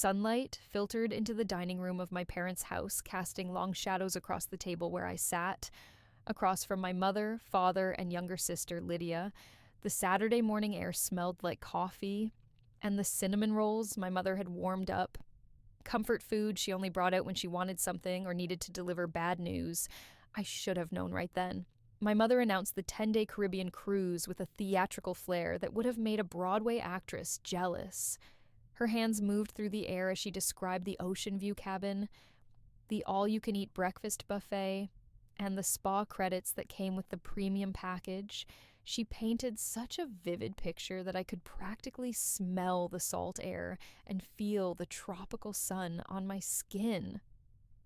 Sunlight filtered into the dining room of my parents' house, casting long shadows across the table where I sat. Across from my mother, father, and younger sister, Lydia, the Saturday morning air smelled like coffee, and the cinnamon rolls my mother had warmed up. Comfort food she only brought out when she wanted something or needed to deliver bad news. I should have known right then. My mother announced the 10-day Caribbean cruise with a theatrical flair that would have made a Broadway actress jealous. Her hands moved through the air as she described the ocean view cabin, the all-you-can-eat breakfast buffet, and the spa credits that came with the premium package. She painted such a vivid picture that I could practically smell the salt air and feel the tropical sun on my skin.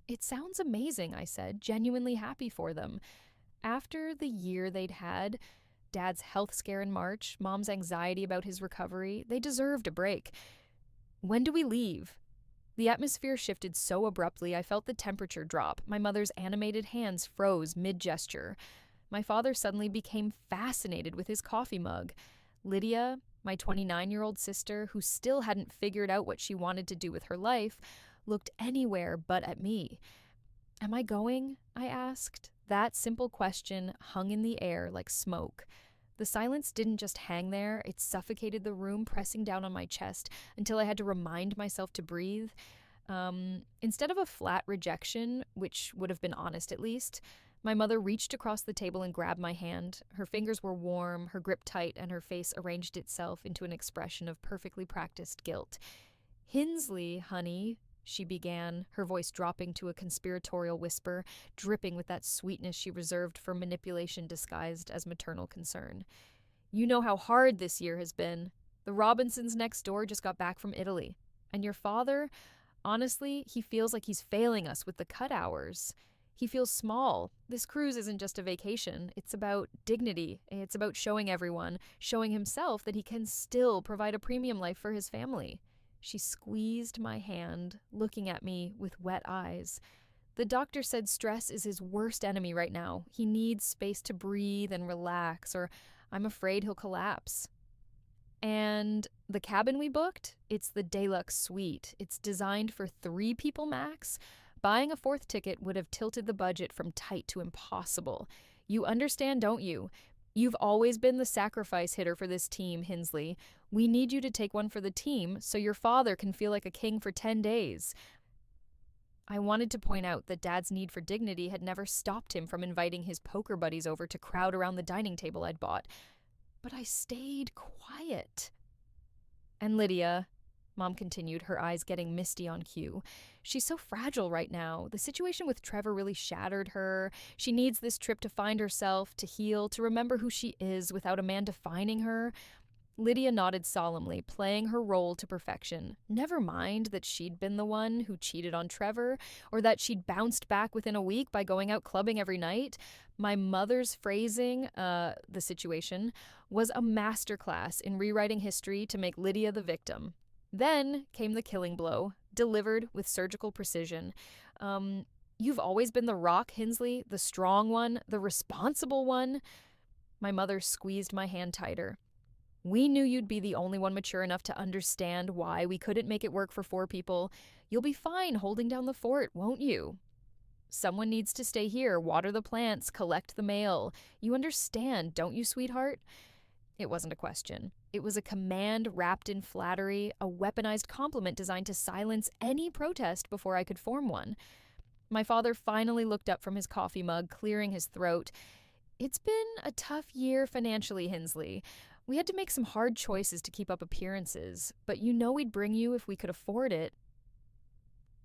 It sounds amazing, I said, genuinely happy for them. After the year they'd had, Dad's health scare in March, Mom's anxiety about his recovery, they deserved a break. When do we leave? The atmosphere shifted so abruptly I felt the temperature drop. My mother's animated hands froze mid-gesture. My father suddenly became fascinated with his coffee mug. Lydia, my 29-year-old sister, who still hadn't figured out what she wanted to do with her life, looked anywhere but at me. "Am I going?" I asked. That simple question hung in the air like smoke. The silence didn't just hang there, it suffocated the room, pressing down on my chest until I had to remind myself to breathe. Instead of a flat rejection, which would have been honest at least, my mother reached across the table and grabbed my hand. Her fingers were warm, her grip tight, and her face arranged itself into an expression of perfectly practiced guilt. "Hinsley, honey," she began, her voice dropping to a conspiratorial whisper, dripping with that sweetness she reserved for manipulation disguised as maternal concern. "You know how hard this year has been. The Robinsons next door just got back from Italy. And your father, honestly, he feels like he's failing us with the cut hours. He feels small. This cruise isn't just a vacation. It's about dignity. It's about showing everyone, showing himself that he can still provide a premium life for his family." She squeezed my hand, looking at me with wet eyes. "The doctor said stress is his worst enemy right now. He needs space to breathe and relax, or I'm afraid he'll collapse." "And the cabin we booked? It's the Deluxe Suite. It's designed for 3 people max. Buying a 4th ticket would have tilted the budget from tight to impossible. You understand, don't you? You've always been the sacrifice hitter for this team, Hinsley. We need you to take one for the team so your father can feel like a king for 10 days. I wanted to point out that Dad's need for dignity had never stopped him from inviting his poker buddies over to crowd around the dining table I'd bought. But I stayed quiet. "And Lydia," Mom continued, her eyes getting misty on cue, "she's so fragile right now. The situation with Trevor really shattered her. She needs this trip to find herself, to heal, to remember who she is without a man defining her." Lydia nodded solemnly, playing her role to perfection. Never mind that she'd been the one who cheated on Trevor, or that she'd bounced back within a week by going out clubbing every night. My mother's phrasing, the situation, was a masterclass in rewriting history to make Lydia the victim. Then came the killing blow, delivered with surgical precision. "You've always been the rock, Hinsley, the strong one, the responsible one." My mother squeezed my hand tighter. "We knew you'd be the only one mature enough to understand why we couldn't make it work for 4 people. You'll be fine holding down the fort, won't you? Someone needs to stay here, water the plants, collect the mail. You understand, don't you, sweetheart?" It wasn't a question. It was a command wrapped in flattery, a weaponized compliment designed to silence any protest before I could form one. My father finally looked up from his coffee mug, clearing his throat. "It's been a tough year financially, Hinsley. We had to make some hard choices to keep up appearances, but you know we'd bring you if we could afford it."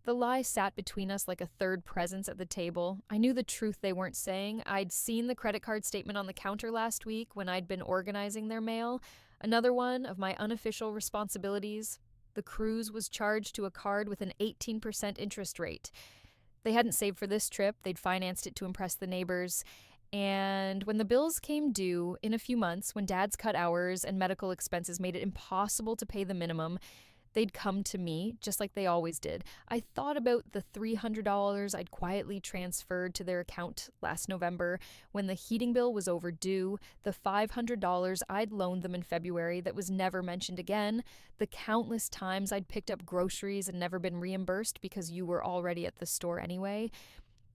The lie sat between us like a third presence at the table. I knew the truth they weren't saying. I'd seen the credit card statement on the counter last week when I'd been organizing their mail. Another one of my unofficial responsibilities. The cruise was charged to a card with an 18% interest rate. They hadn't saved for this trip. They'd financed it to impress the neighbors. And when the bills came due in a few months, when Dad's cut hours and medical expenses made it impossible to pay the minimum, They'd come to me, just like they always did. I thought about the $300 I'd quietly transferred to their account last November when the heating bill was overdue, the $500 I'd loaned them in February that was never mentioned again, the countless times I'd picked up groceries and never been reimbursed because you were already at the store anyway.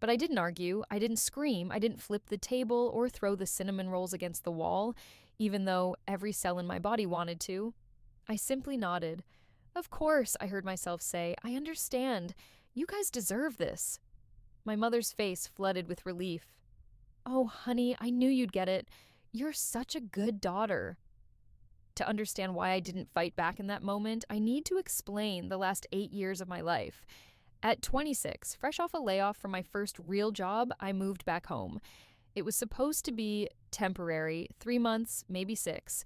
But I didn't argue, I didn't scream, I didn't flip the table or throw the cinnamon rolls against the wall, even though every cell in my body wanted to. I simply nodded. Of course, I heard myself say. I understand. You guys deserve this. My mother's face flooded with relief. Oh, honey, I knew you'd get it. You're such a good daughter. To understand why I didn't fight back in that moment, I need to explain the last 8 years of my life. At 26, fresh off a layoff from my first real job, I moved back home. It was supposed to be temporary, 3 months, maybe 6.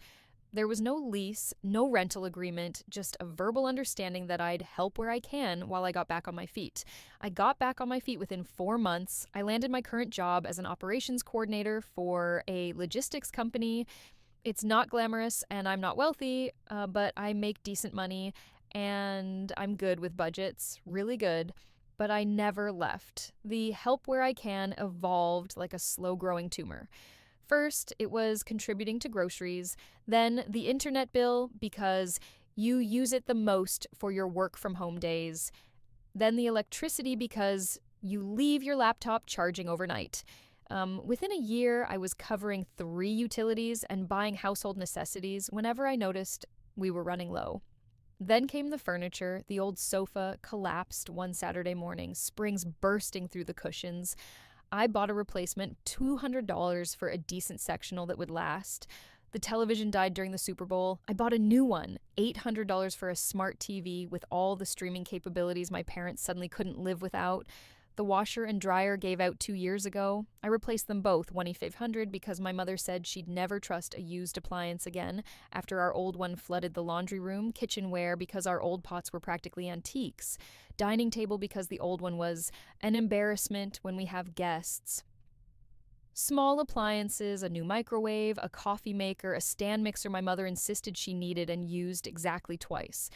There was no lease, no rental agreement, just a verbal understanding that I'd help where I can while I got back on my feet. I got back on my feet within 4 months. I landed my current job as an operations coordinator for a logistics company. It's not glamorous and I'm not wealthy, but I make decent money and I'm good with budgets, really good. But I never left. The help where I can evolved like a slow-growing tumor. First, it was contributing to groceries, then the internet bill because you use it the most for your work from home days, then the electricity because you leave your laptop charging overnight. Within a year, I was covering 3 utilities and buying household necessities whenever I noticed we were running low. Then came the furniture. The old sofa collapsed one Saturday morning, springs bursting through the cushions. I bought a replacement, $200 for a decent sectional that would last. The television died during the Super Bowl. I bought a new one, $800 for a smart TV with all the streaming capabilities my parents suddenly couldn't live without. The washer and dryer gave out 2 years ago. I replaced them both, $2,500, because my mother said she'd never trust a used appliance again after our old one flooded the laundry room, kitchenware because our old pots were practically antiques, dining table because the old one was an embarrassment when we have guests. Small appliances, a new microwave, a coffee maker, a stand mixer my mother insisted she needed and used exactly twice.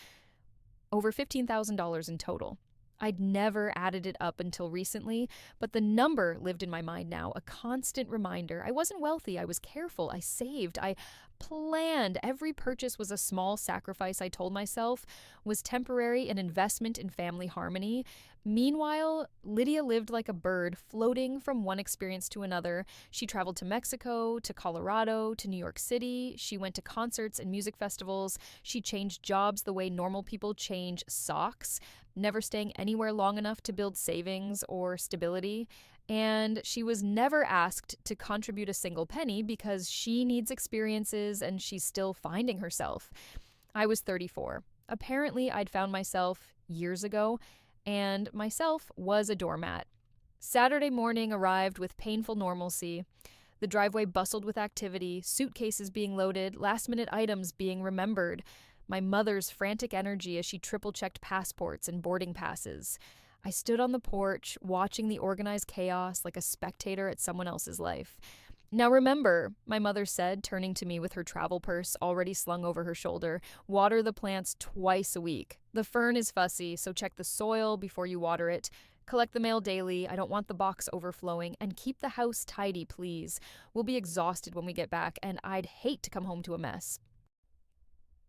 Over $15,000 in total. I'd never added it up until recently, but the number lived in my mind now, a constant reminder. I wasn't wealthy, I was careful, I saved, I planned. Every purchase was a small sacrifice I told myself was temporary, an investment in family harmony. Meanwhile, Lydia lived like a bird, floating from one experience to another. She traveled to Mexico, to Colorado, to New York City. She went to concerts and music festivals. She changed jobs the way normal people change socks, never staying anywhere long enough to build savings or stability. And she was never asked to contribute a single penny because she needs experiences and she's still finding herself. I was 34. Apparently, I'd found myself years ago, and myself was a doormat. Saturday morning arrived with painful normalcy. The driveway bustled with activity, suitcases being loaded, last-minute items being remembered, my mother's frantic energy as she triple-checked passports and boarding passes. I stood on the porch, watching the organized chaos like a spectator at someone else's life. Now remember, my mother said, turning to me with her travel purse already slung over her shoulder, water the plants twice a week. The fern is fussy, so check the soil before you water it. Collect the mail daily, I don't want the box overflowing, and keep the house tidy, please. We'll be exhausted when we get back, and I'd hate to come home to a mess.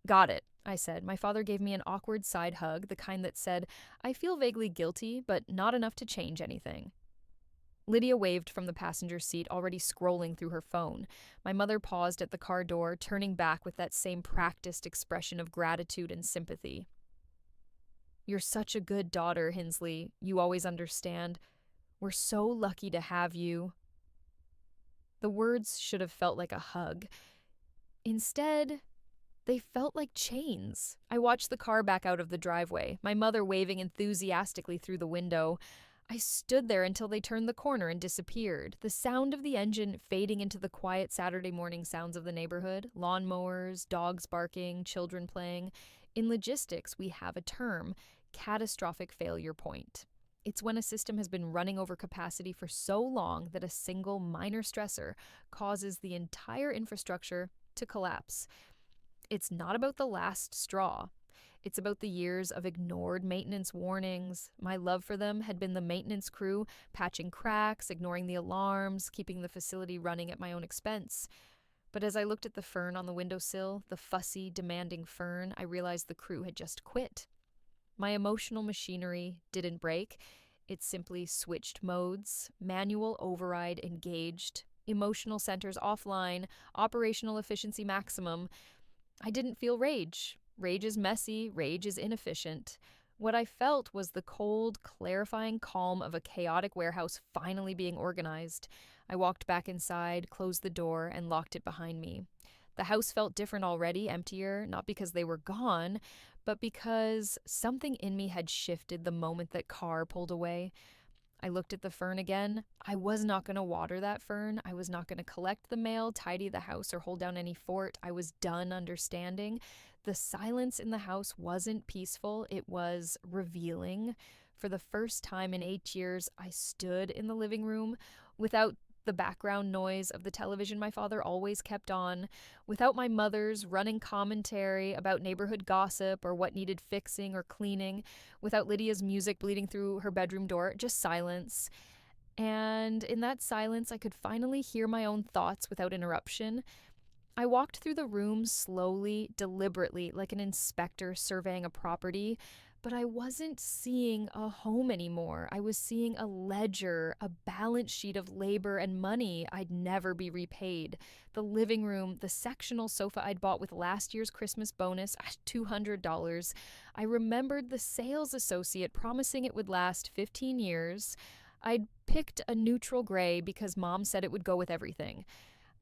Got it, I said. My father gave me an awkward side hug, the kind that said, I feel vaguely guilty, but not enough to change anything. Lydia waved from the passenger seat, already scrolling through her phone. My mother paused at the car door, turning back with that same practiced expression of gratitude and sympathy. You're such a good daughter, Hinsley. You always understand. We're so lucky to have you. The words should have felt like a hug. Instead, they felt like chains. I watched the car back out of the driveway, my mother waving enthusiastically through the window. I stood there until they turned the corner and disappeared, the sound of the engine fading into the quiet Saturday morning sounds of the neighborhood, lawnmowers, dogs barking, children playing. In logistics, we have a term, catastrophic failure point. It's when a system has been running over capacity for so long that a single minor stressor causes the entire infrastructure to collapse. It's not about the last straw. It's about the years of ignored maintenance warnings. My love for them had been the maintenance crew, patching cracks, ignoring the alarms, keeping the facility running at my own expense. But as I looked at the fern on the windowsill, the fussy, demanding fern, I realized the crew had just quit. My emotional machinery didn't break. It simply switched modes, manual override engaged, emotional centers offline, operational efficiency maximum. I didn't feel rage. Rage is messy, rage is inefficient. What I felt was the cold, clarifying calm of a chaotic warehouse finally being organized. I walked back inside, closed the door, and locked it behind me. The house felt different already, emptier, not because they were gone, but because something in me had shifted the moment that car pulled away. I looked at the fern again. I was not going to water that fern. I was not going to collect the mail, tidy the house, or hold down any fort. I was done understanding. The silence in the house wasn't peaceful. It was revealing. For the first time in 8 years, I stood in the living room without the background noise of the television my father always kept on, without my mother's running commentary about neighborhood gossip or what needed fixing or cleaning, without Lydia's music bleeding through her bedroom door, just silence. And in that silence, I could finally hear my own thoughts without interruption. I walked through the room slowly, deliberately, like an inspector surveying a property, but I wasn't seeing a home anymore. I was seeing a ledger, a balance sheet of labor and money I'd never be repaid. The living room, the sectional sofa I'd bought with last year's Christmas bonus, $200. I remembered the sales associate promising it would last 15 years. I'd picked a neutral gray because Mom said it would go with everything.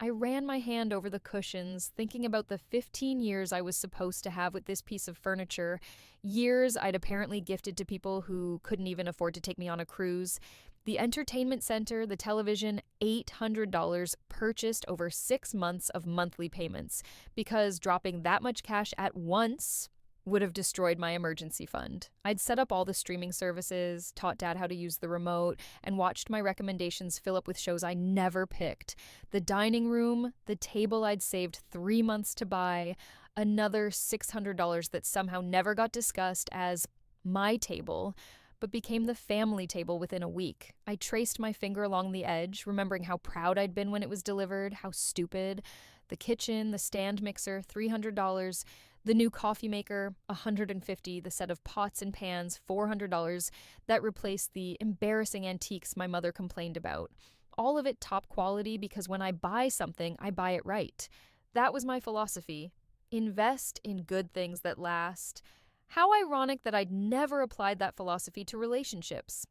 I ran my hand over the cushions, thinking about the 15 years I was supposed to have with this piece of furniture, years I'd apparently gifted to people who couldn't even afford to take me on a cruise. The entertainment center, the television, $800 purchased over 6 months of monthly payments, because dropping that much cash at once would have destroyed my emergency fund. I'd set up all the streaming services, taught Dad how to use the remote, and watched my recommendations fill up with shows I never picked. The dining room, the table I'd saved 3 months to buy, another $600 that somehow never got discussed as my table, but became the family table within a week. I traced my finger along the edge, remembering how proud I'd been when it was delivered, how stupid. The kitchen, the stand mixer, $300. The new coffee maker, $150, the set of pots and pans, $400, that replaced the embarrassing antiques my mother complained about. All of it top quality because when I buy something, I buy it right. That was my philosophy. Invest in good things that last. How ironic that I'd never applied that philosophy to relationships.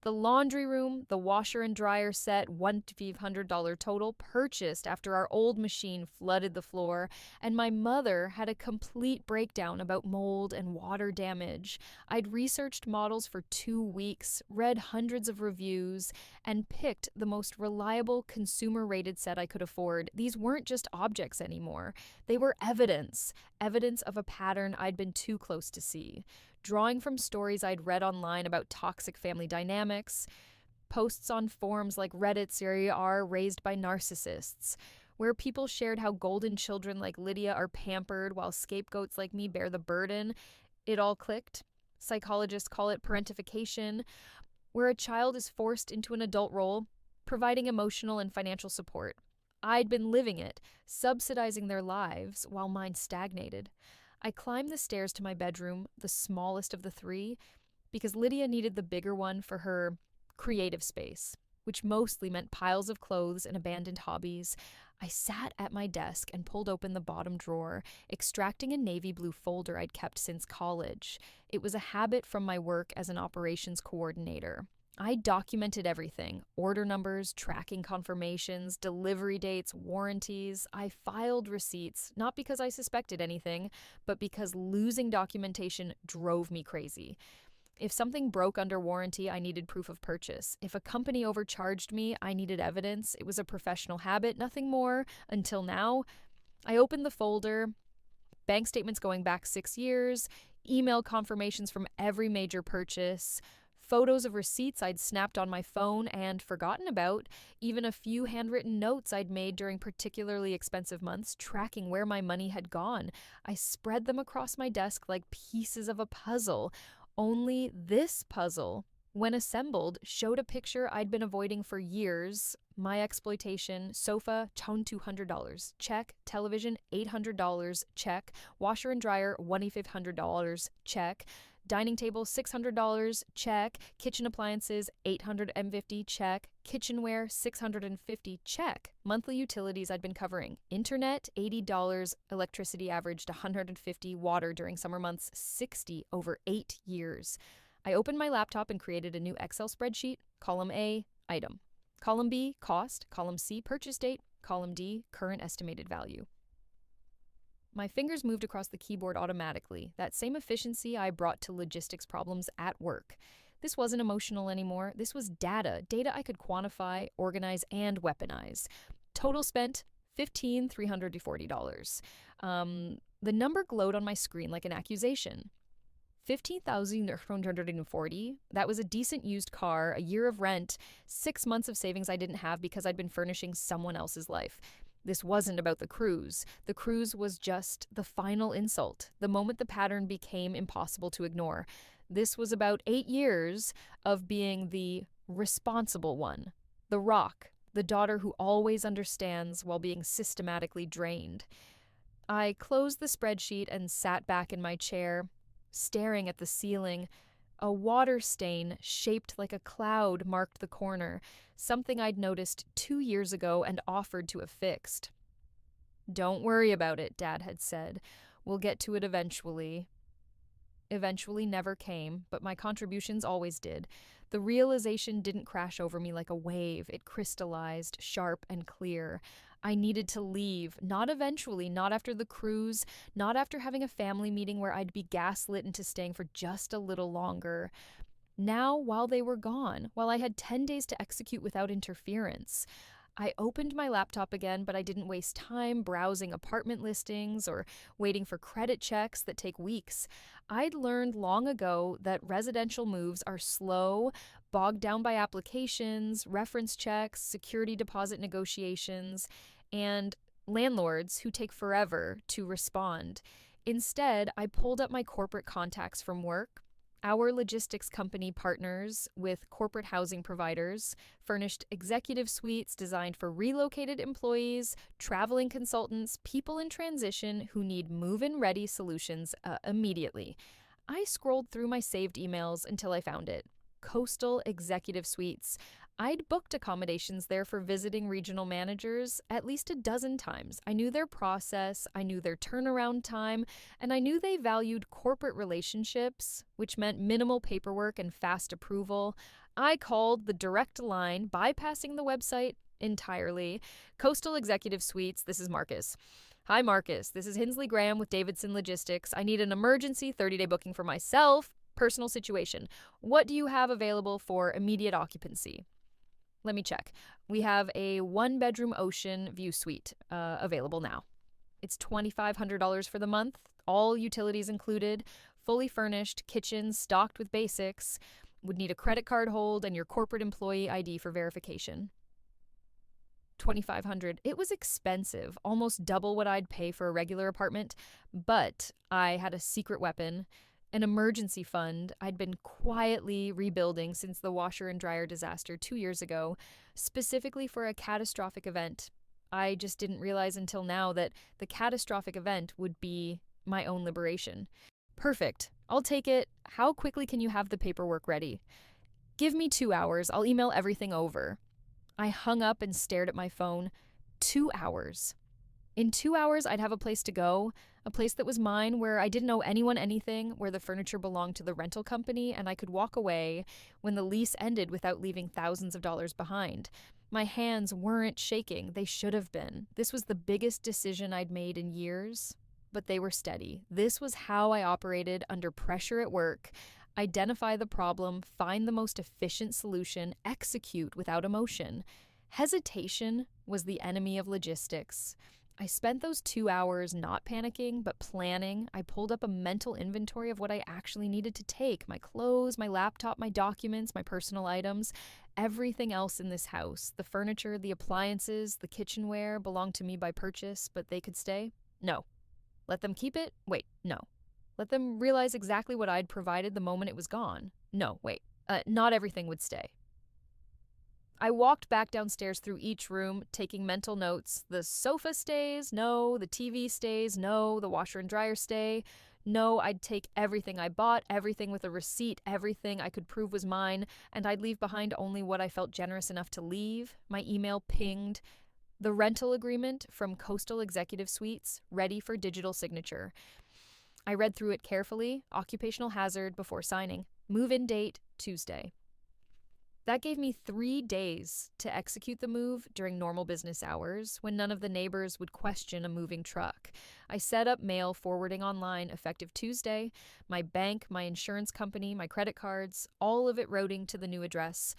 The laundry room, the washer and dryer set, $1,500 total, purchased after our old machine flooded the floor, and my mother had a complete breakdown about mold and water damage. I'd researched models for 2 weeks, read hundreds of reviews, and picked the most reliable consumer-rated set I could afford. These weren't just objects anymore. They were evidence of a pattern I'd been too close to see. Drawing from stories I'd read online about toxic family dynamics, posts on forums like Redditstories are raised by narcissists, where people shared how golden children like Lydia are pampered while scapegoats like me bear the burden. It all clicked. Psychologists call it parentification, where a child is forced into an adult role, providing emotional and financial support. I'd been living it, subsidizing their lives while mine stagnated. I climbed the stairs to my bedroom, the smallest of the 3, because Lydia needed the bigger one for her creative space, which mostly meant piles of clothes and abandoned hobbies. I sat at my desk and pulled open the bottom drawer, extracting a navy blue folder I'd kept since college. It was a habit from my work as an operations coordinator. I documented everything: order numbers, tracking confirmations, delivery dates, warranties. I filed receipts, not because I suspected anything, but because losing documentation drove me crazy. If something broke under warranty, I needed proof of purchase. If a company overcharged me, I needed evidence. It was a professional habit, nothing more, until now. I opened the folder, bank statements going back 6 years, email confirmations from every major purchase, Photos of receipts I'd snapped on my phone and forgotten about, even a few handwritten notes I'd made during particularly expensive months, tracking where my money had gone. I spread them across my desk like pieces of a puzzle. Only this puzzle, when assembled, showed a picture I'd been avoiding for years. My exploitation: sofa, $200, check. Television, $800, check. Washer and dryer, $2,500, check. Dining table, $600, check. Kitchen appliances, $850, check. Kitchenware, $650, check. Monthly utilities I'd been covering: internet, $80, electricity averaged $150, water during summer months, $60 over 8 years. I opened my laptop and created a new Excel spreadsheet. Column A, item. Column B, cost. Column C, purchase date. Column D, current estimated value. My fingers moved across the keyboard automatically, that same efficiency I brought to logistics problems at work. This wasn't emotional anymore. This was data I could quantify, organize, and weaponize. Total spent, $15,340. The number glowed on my screen like an accusation. $15,440. That was a decent used car, a year of rent, 6 months of savings I didn't have because I'd been furnishing someone else's life. This wasn't about the cruise. The cruise was just the final insult, the moment the pattern became impossible to ignore. This was about 8 years of being the responsible one, the rock, the daughter who always understands while being systematically drained. I closed the spreadsheet and sat back in my chair, staring at the ceiling. A water stain shaped like a cloud marked the corner, something I'd noticed 2 years ago and offered to have fixed. "Don't worry about it," Dad had said. "We'll get to it eventually." Eventually never came, but my contributions always did. The realization didn't crash over me like a wave. It crystallized, sharp and clear. I needed to leave, not eventually, not after the cruise, not after having a family meeting where I'd be gaslit into staying for just a little longer. Now, while they were gone, while I had 10 days to execute without interference, I opened my laptop again, but I didn't waste time browsing apartment listings or waiting for credit checks that take weeks. I'd learned long ago that residential moves are slow, bogged down by applications, reference checks, security deposit negotiations, and landlords who take forever to respond. Instead, I pulled up my corporate contacts from work. Our logistics company partners with corporate housing providers, furnished executive suites designed for relocated employees, traveling consultants, people in transition who need move-in ready solutions immediately. I scrolled through my saved emails until I found it. Coastal Executive Suites. I'd booked accommodations there for visiting regional managers at least a dozen times. I knew their process, I knew their turnaround time, and I knew they valued corporate relationships, which meant minimal paperwork and fast approval. I called the direct line, bypassing the website entirely. Coastal Executive Suites, this is Marcus. "Hi, Marcus. This is Hinsley Graham with Davidson Logistics. I need an emergency 30-day booking for myself. Personal situation. What do you have available for immediate occupancy?" Let me check. We have a 1-bedroom ocean view suite available now. It's $2,500 for the month, all utilities included, fully furnished, kitchen stocked with basics. Would need a credit card hold and your corporate employee ID for verification. $2,500. It was expensive, almost double what I'd pay for a regular apartment, but I had a secret weapon. An emergency fund I'd been quietly rebuilding since the washer and dryer disaster 2 years ago, specifically for a catastrophic event. I just didn't realize until now that the catastrophic event would be my own liberation. "Perfect. I'll take it. How quickly can you have the paperwork ready?" "Give me 2 hours. I'll email everything over." I hung up and stared at my phone. 2 hours. In 2 hours, I'd have a place to go, a place that was mine, where I didn't owe anyone anything, where the furniture belonged to the rental company, and I could walk away when the lease ended without leaving thousands of dollars behind. My hands weren't shaking. They should have been. This was the biggest decision I'd made in years, but they were steady. This was how I operated under pressure at work. Identify the problem, find the most efficient solution, execute without emotion. Hesitation was the enemy of logistics. I spent those 2 hours not panicking, but planning. I pulled up a mental inventory of what I actually needed to take: my clothes, my laptop, my documents, my personal items. Everything else in this house, the furniture, the appliances, the kitchenware, belonged to me by purchase, but they could stay? No. Let them keep it? Wait, no. Let them realize exactly what I'd provided the moment it was gone? No, wait. Not everything would stay. I walked back downstairs through each room, taking mental notes. The sofa stays, no. The TV stays, no. The washer and dryer stay, no. I'd take everything I bought, everything with a receipt, everything I could prove was mine, and I'd leave behind only what I felt generous enough to leave. My email pinged. The rental agreement from Coastal Executive Suites, ready for digital signature. I read through it carefully, occupational hazard before signing. Move-in date, Tuesday. That gave me 3 days to execute the move during normal business hours, when none of the neighbors would question a moving truck. I set up mail forwarding online effective Tuesday, my bank, my insurance company, my credit cards, all of it routing to the new address.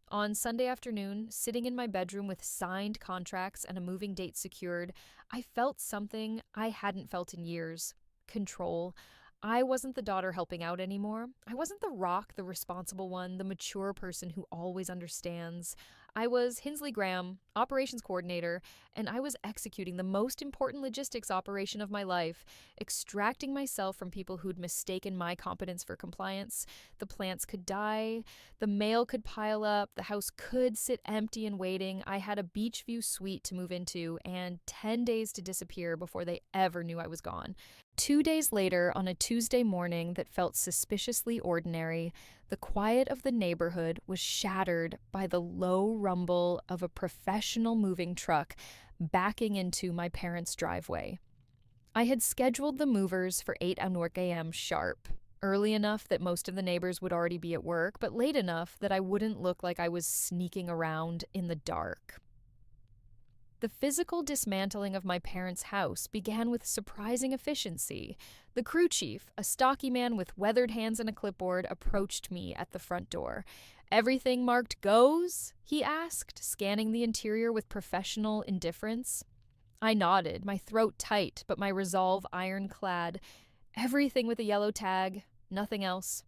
On Sunday afternoon, sitting in my bedroom with signed contracts and a moving date secured, I felt something I hadn't felt in years: control. I wasn't the daughter helping out anymore. I wasn't the rock, the responsible one, the mature person who always understands. I was Hinsley Graham, operations coordinator, and I was executing the most important logistics operation of my life, extracting myself from people who'd mistaken my competence for compliance. The plants could die, the mail could pile up, the house could sit empty and waiting. I had a beach view suite to move into and 10 days to disappear before they ever knew I was gone. 2 days later, on a Tuesday morning that felt suspiciously ordinary, the quiet of the neighborhood was shattered by the low rumble of a professional moving truck backing into my parents' driveway. I had scheduled the movers for 8 a.m. sharp, early enough that most of the neighbors would already be at work, but late enough that I wouldn't look like I was sneaking around in the dark. The physical dismantling of my parents' house began with surprising efficiency. The crew chief, a stocky man with weathered hands and a clipboard, approached me at the front door. "Everything marked goes?" he asked, scanning the interior with professional indifference. I nodded, my throat tight, but my resolve ironclad. Everything with a yellow tag, nothing else.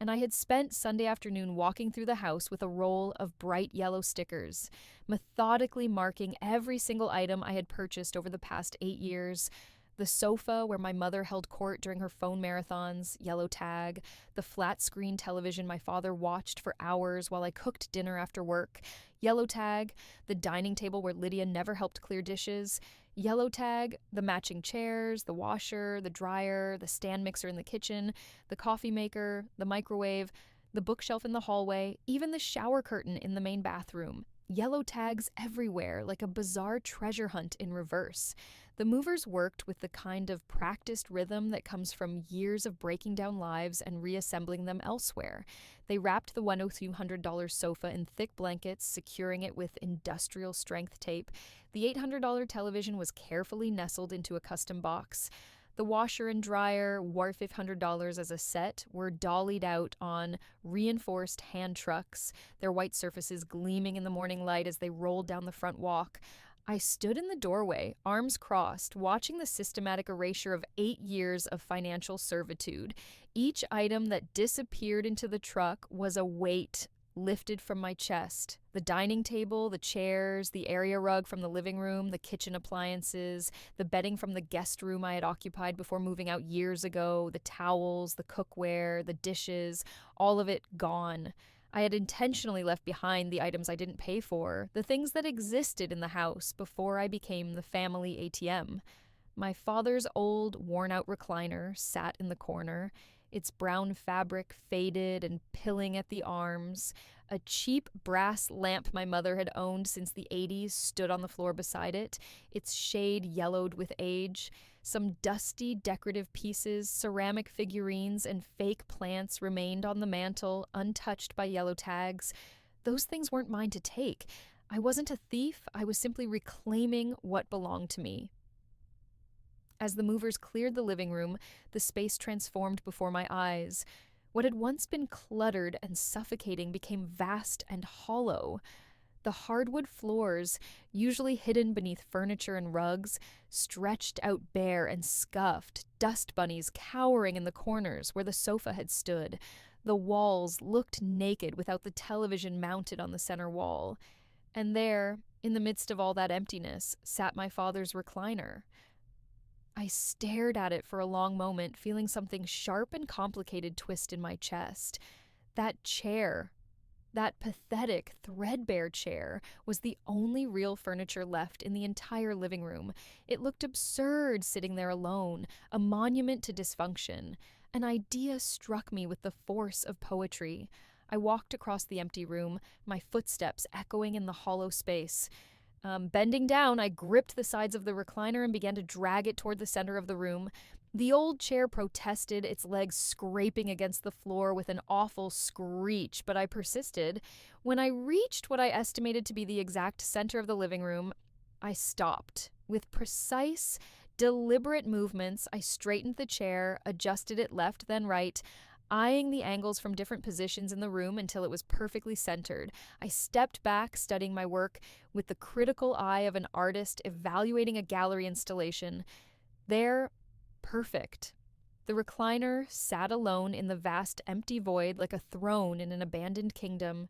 And I had spent Sunday afternoon walking through the house with a roll of bright yellow stickers, methodically marking every single item I had purchased over the past 8 years. The sofa where my mother held court during her phone marathons, yellow tag. The flat-screen television my father watched for hours while I cooked dinner after work, yellow tag. The dining table where Lydia never helped clear dishes, yellow tag. The matching chairs, the washer, the dryer, the stand mixer in the kitchen, the coffee maker, the microwave, the bookshelf in the hallway, even the shower curtain in the main bathroom. Yellow tags everywhere, like a bizarre treasure hunt in reverse. The movers worked with the kind of practiced rhythm that comes from years of breaking down lives and reassembling them elsewhere. They wrapped the $1,200 sofa in thick blankets, securing it with industrial strength tape. The $800 television was carefully nestled into a custom box. The washer and dryer, worth $500 as a set, were dollied out on reinforced hand trucks, their white surfaces gleaming in the morning light as they rolled down the front walk. I stood in the doorway, arms crossed, watching the systematic erasure of 8 years of financial servitude. Each item that disappeared into the truck was a weight lifted from my chest. The dining table, the chairs, the area rug from the living room, the kitchen appliances, the bedding from the guest room I had occupied before moving out years ago, the towels, the cookware, the dishes, all of it gone. I had intentionally left behind the items I didn't pay for, the things that existed in the house before I became the family ATM. My father's old, worn-out recliner sat in the corner, its brown fabric faded and pilling at the arms. A cheap brass lamp my mother had owned since the 80s stood on the floor beside it, its shade yellowed with age. Some dusty decorative pieces, ceramic figurines, and fake plants remained on the mantel, untouched by yellow tags. Those things weren't mine to take. I wasn't a thief, I was simply reclaiming what belonged to me. As the movers cleared the living room, the space transformed before my eyes. What had once been cluttered and suffocating became vast and hollow. The hardwood floors, usually hidden beneath furniture and rugs, stretched out bare and scuffed, dust bunnies cowering in the corners where the sofa had stood. The walls looked naked without the television mounted on the center wall. And there, in the midst of all that emptiness, sat my father's recliner. I stared at it for a long moment, feeling something sharp and complicated twist in my chest. That chair, that pathetic, threadbare chair, was the only real furniture left in the entire living room. It looked absurd sitting there alone, a monument to dysfunction. An idea struck me with the force of poetry. I walked across the empty room, my footsteps echoing in the hollow space. Bending down, I gripped the sides of the recliner and began to drag it toward the center of the room. The old chair protested, its legs scraping against the floor with an awful screech, but I persisted. When I reached what I estimated to be the exact center of the living room, I stopped. With precise, deliberate movements, I straightened the chair, adjusted it left, then right, eyeing the angles from different positions in the room until it was perfectly centered. I stepped back, studying my work with the critical eye of an artist evaluating a gallery installation. There, perfect. The recliner sat alone in the vast empty void like a throne in an abandoned kingdom.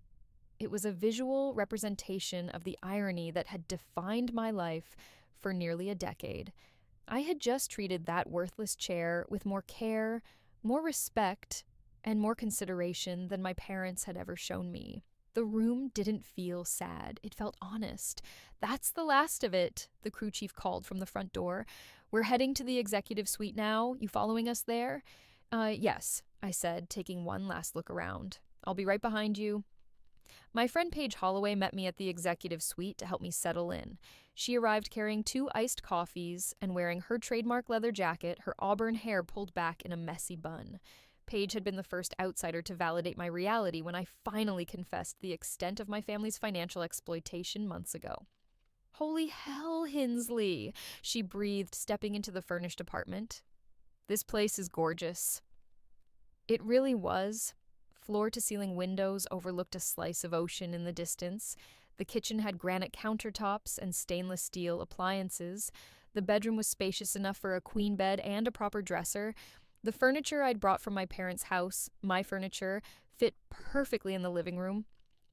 It was a visual representation of the irony that had defined my life for nearly a decade. I had just treated that worthless chair with more care, more respect, and more consideration than my parents had ever shown me. The room didn't feel sad. It felt honest. "That's the last of it," the crew chief called from the front door. "We're heading to the executive suite now. You following us there?" Yes, I said, taking one last look around. "I'll be right behind you." My friend Paige Holloway met me at the executive suite to help me settle in. She arrived carrying 2 iced coffees and wearing her trademark leather jacket, her auburn hair pulled back in a messy bun. Paige had been the first outsider to validate my reality when I finally confessed the extent of my family's financial exploitation months ago. "Holy hell, Hinsley," she breathed, stepping into the furnished apartment. "This place is gorgeous." It really was. Floor-to-ceiling windows overlooked a slice of ocean in the distance. The kitchen had granite countertops and stainless steel appliances. The bedroom was spacious enough for a queen bed and a proper dresser. The furniture I'd brought from my parents' house, my furniture, fit perfectly in the living room.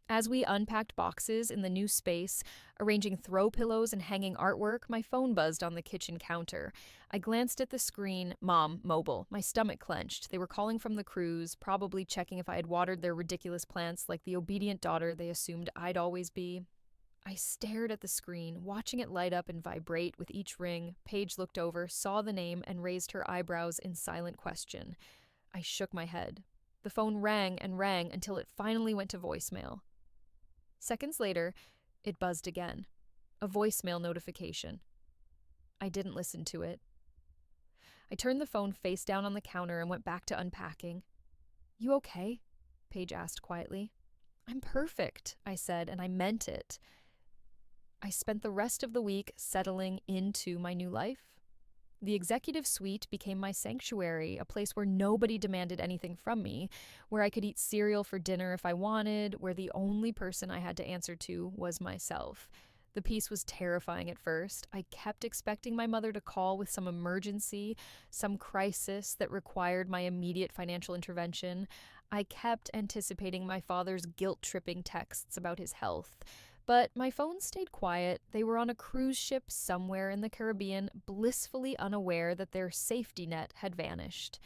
As we unpacked boxes in the new space, arranging throw pillows and hanging artwork, my phone buzzed on the kitchen counter. I glanced at the screen. Mom, mobile. My stomach clenched. They were calling from the cruise, probably checking if I had watered their ridiculous plants like the obedient daughter they assumed I'd always be. I stared at the screen, watching it light up and vibrate with each ring. Paige looked over, saw the name, and raised her eyebrows in silent question. I shook my head. The phone rang and rang until it finally went to voicemail. Seconds later, it buzzed again. A voicemail notification. I didn't listen to it. I turned the phone face down on the counter and went back to unpacking. "You okay?" Paige asked quietly. "I'm perfect," I said, and I meant it. I spent the rest of the week settling into my new life. The executive suite became my sanctuary, a place where nobody demanded anything from me, where I could eat cereal for dinner if I wanted, where the only person I had to answer to was myself. The peace was terrifying at first. I kept expecting my mother to call with some emergency, some crisis that required my immediate financial intervention. I kept anticipating my father's guilt-tripping texts about his health. But my phone stayed quiet. They were on a cruise ship somewhere in the Caribbean, blissfully unaware that their safety net had vanished.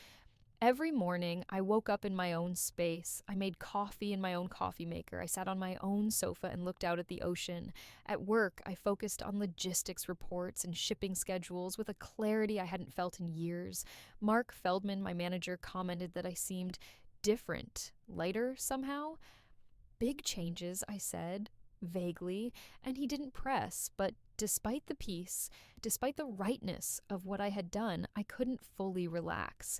Every morning, I woke up in my own space. I made coffee in my own coffee maker. I sat on my own sofa and looked out at the ocean. At work, I focused on logistics reports and shipping schedules with a clarity I hadn't felt in years. Mark Feldman, my manager, commented that I seemed different, lighter somehow. "Big changes," I said, vaguely, and he didn't press, but despite the peace, despite the rightness of what I had done, I couldn't fully relax.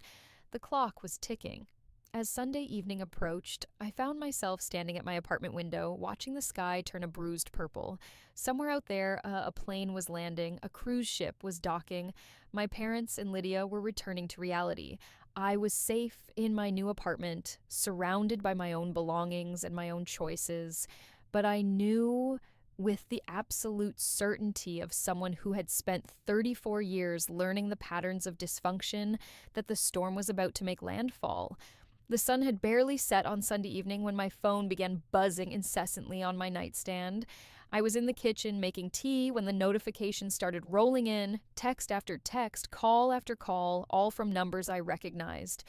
The clock was ticking. As Sunday evening approached, I found myself standing at my apartment window, watching the sky turn a bruised purple. Somewhere out there, a plane was landing, a cruise ship was docking. My parents and Lydia were returning to reality. I was safe in my new apartment, surrounded by my own belongings and my own choices. but I knew with the absolute certainty of someone who had spent 34 years learning the patterns of dysfunction that the storm was about to make landfall. The sun had barely set on Sunday evening when my phone began buzzing incessantly on my nightstand. I was in the kitchen making tea when the notifications started rolling in, text after text, call after call, all from numbers I recognized.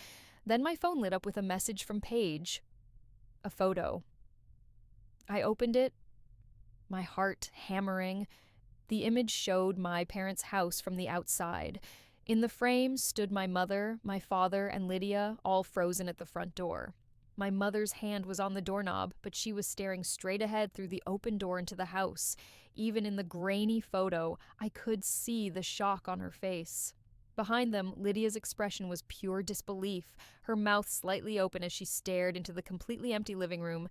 Then my phone lit up with a message from Paige. A photo. I opened it, my heart hammering. The image showed my parents' house from the outside. In the frame stood my mother, my father, and Lydia, all frozen at the front door. My mother's hand was on the doorknob, but she was staring straight ahead through the open door into the house. Even in the grainy photo, I could see the shock on her face. Behind them, Lydia's expression was pure disbelief, her mouth slightly open as she stared into the completely empty living room.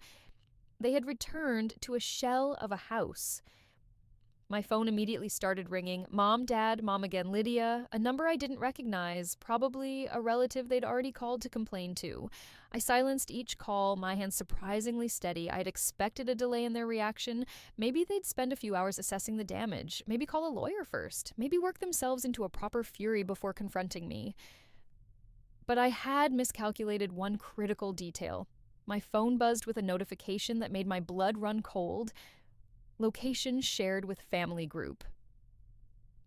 They had returned to a shell of a house. My phone immediately started ringing. Mom, Dad, Mom again, Lydia, a number I didn't recognize, probably a relative they'd already called to complain to. I silenced each call, my hands surprisingly steady. I'd expected a delay in their reaction. Maybe they'd spend a few hours assessing the damage. Maybe call a lawyer first. Maybe work themselves into a proper fury before confronting me. But I had miscalculated one critical detail. My phone buzzed with a notification that made my blood run cold. Location shared with family group.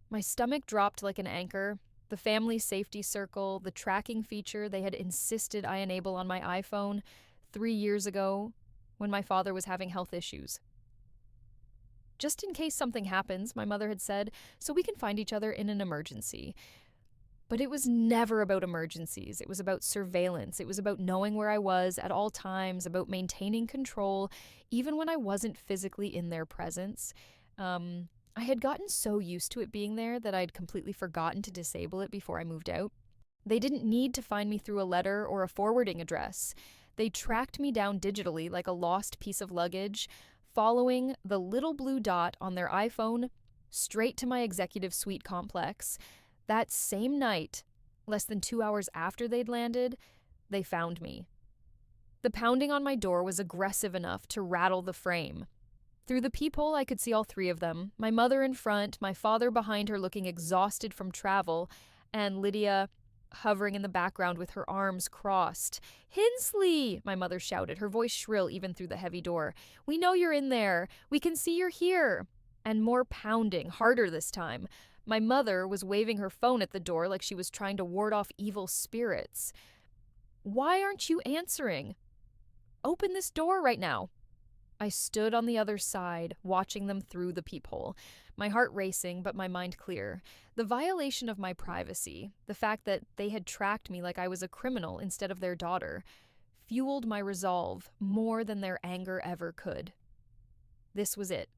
My stomach dropped like an anchor. The family safety circle, the tracking feature they had insisted I enable on my iPhone 3 years ago when my father was having health issues. Just in case something happens, my mother had said, so we can find each other in an emergency. But it was never about emergencies. It was about surveillance. It was about knowing where I was at all times, about maintaining control, even when I wasn't physically in their presence. I had gotten so used to it being there that I'd completely forgotten to disable it before I moved out. They didn't need to find me through a letter or a forwarding address. They tracked me down digitally like a lost piece of luggage, following the little blue dot on their iPhone straight to my executive suite complex. That same night, less than 2 hours after they'd landed, they found me. The pounding on my door was aggressive enough to rattle the frame. Through the peephole, I could see all three of them, my mother in front, my father behind her looking exhausted from travel, and Lydia hovering in the background with her arms crossed. "Hinsley!" my mother shouted, her voice shrill even through the heavy door. "We know you're in there. We can see you're here." And more pounding, harder this time. My mother was waving her phone at the door like she was trying to ward off evil spirits. "Why aren't you answering? Open this door right now." I stood on the other side, watching them through the peephole, my heart racing but my mind clear. The violation of my privacy, the fact that they had tracked me like I was a criminal instead of their daughter, fueled my resolve more than their anger ever could. This was it,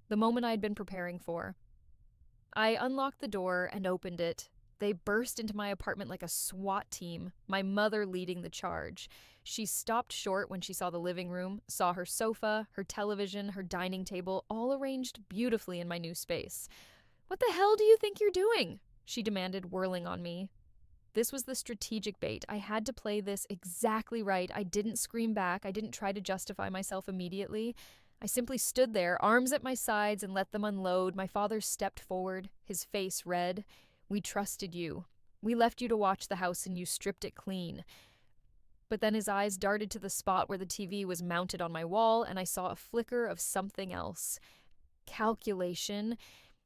the moment I had been preparing for. I unlocked the door and opened it. They burst into my apartment like a SWAT team, my mother leading the charge. She stopped short when she saw the living room, saw her sofa, her television, her dining table, all arranged beautifully in my new space. "What the hell do you think you're doing?" she demanded, whirling on me. This was the strategic bait. I had to play this exactly right. I didn't scream back. I didn't try to justify myself immediately. I simply stood there, arms at my sides, and let them unload. My father stepped forward, his face red. "We trusted you. We left you to watch the house and you stripped it clean." But then his eyes darted to the spot where the TV was mounted on my wall, and I saw a flicker of something else. Calculation.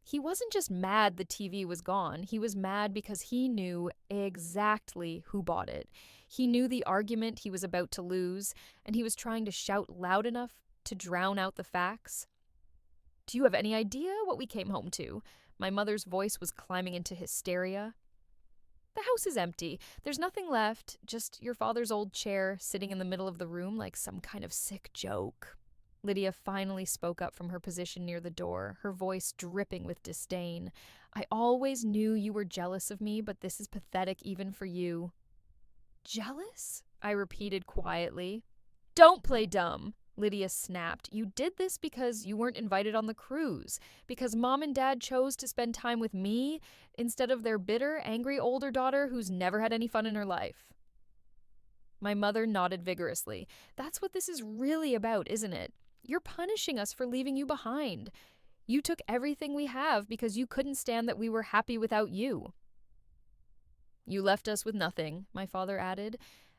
He wasn't just mad the TV was gone. He was mad because he knew exactly who bought it. He knew the argument he was about to lose, and he was trying to shout loud enough to drown out the facts. "Do you have any idea what we came home to?" My mother's voice was climbing into hysteria. "The house is empty. There's nothing left, just your father's old chair sitting in the middle of the room like some kind of sick joke." Lydia finally spoke up from her position near the door, her voice dripping with disdain. "I always knew you were jealous of me, but this is pathetic even for you." "Jealous?" I repeated quietly. "Don't play dumb," Lydia snapped. "You did this because you weren't invited on the cruise, because Mom and Dad chose to spend time with me instead of their bitter, angry older daughter who's never had any fun in her life." My mother nodded vigorously. "That's what this is really about, isn't it? You're punishing us for leaving you behind. You took everything we have because you couldn't stand that we were happy without you." "You left us with nothing," my father added,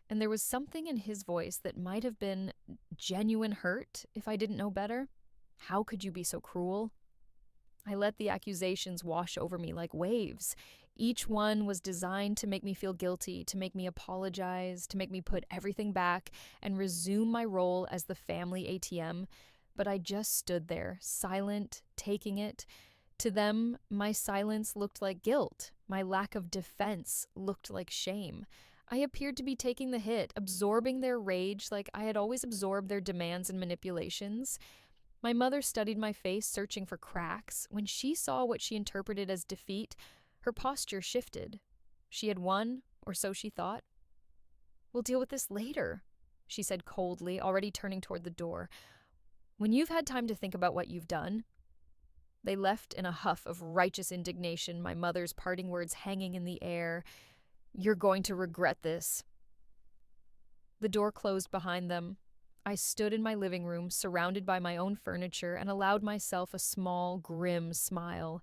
and there was something in his voice that might have been genuine hurt if I didn't know better. How could you be so cruel? I let the accusations wash over me like waves. Each one was designed to make me feel guilty, to make me apologize, to make me put everything back and resume my role as the family ATM. But I just stood there, silent, taking it. To them, my silence looked like guilt. My lack of defense looked like shame. I appeared to be taking the hit, absorbing their rage like I had always absorbed their demands and manipulations. My mother studied my face, searching for cracks. When she saw what she interpreted as defeat, her posture shifted. She had won, or so she thought. "We'll deal with this later," she said coldly, already turning toward the door. "When you've had time to think about what you've done." They left in a huff of righteous indignation, my mother's parting words hanging in the air. "You're going to regret this." The door closed behind them. I stood in my living room, surrounded by my own furniture, and allowed myself a small, grim smile.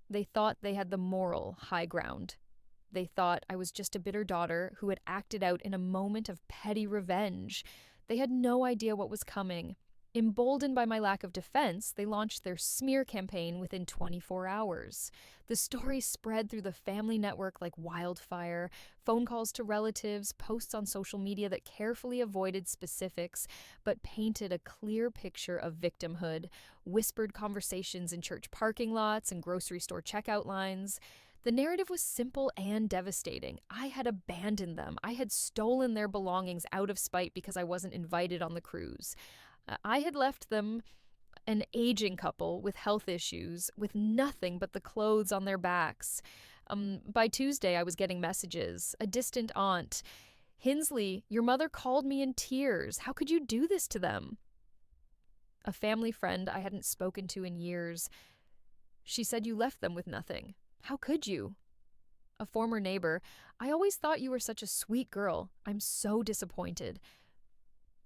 They thought they had the moral high ground. They thought I was just a bitter daughter who had acted out in a moment of petty revenge. They had no idea what was coming. Emboldened by my lack of defense, they launched their smear campaign within 24 hours. The story spread through the family network like wildfire, phone calls to relatives, posts on social media that carefully avoided specifics but painted a clear picture of victimhood, whispered conversations in church parking lots and grocery store checkout lines. The narrative was simple and devastating. I had abandoned them. I had stolen their belongings out of spite because I wasn't invited on the cruise. I had left them an aging couple with health issues, with nothing but the clothes on their backs. By Tuesday, I was getting messages. A distant aunt. "Hinsley, your mother called me in tears. How could you do this to them?" A family friend I hadn't spoken to in years. She said, "You left them with nothing. How could you?" A former neighbor. "I always thought you were such a sweet girl. I'm so disappointed."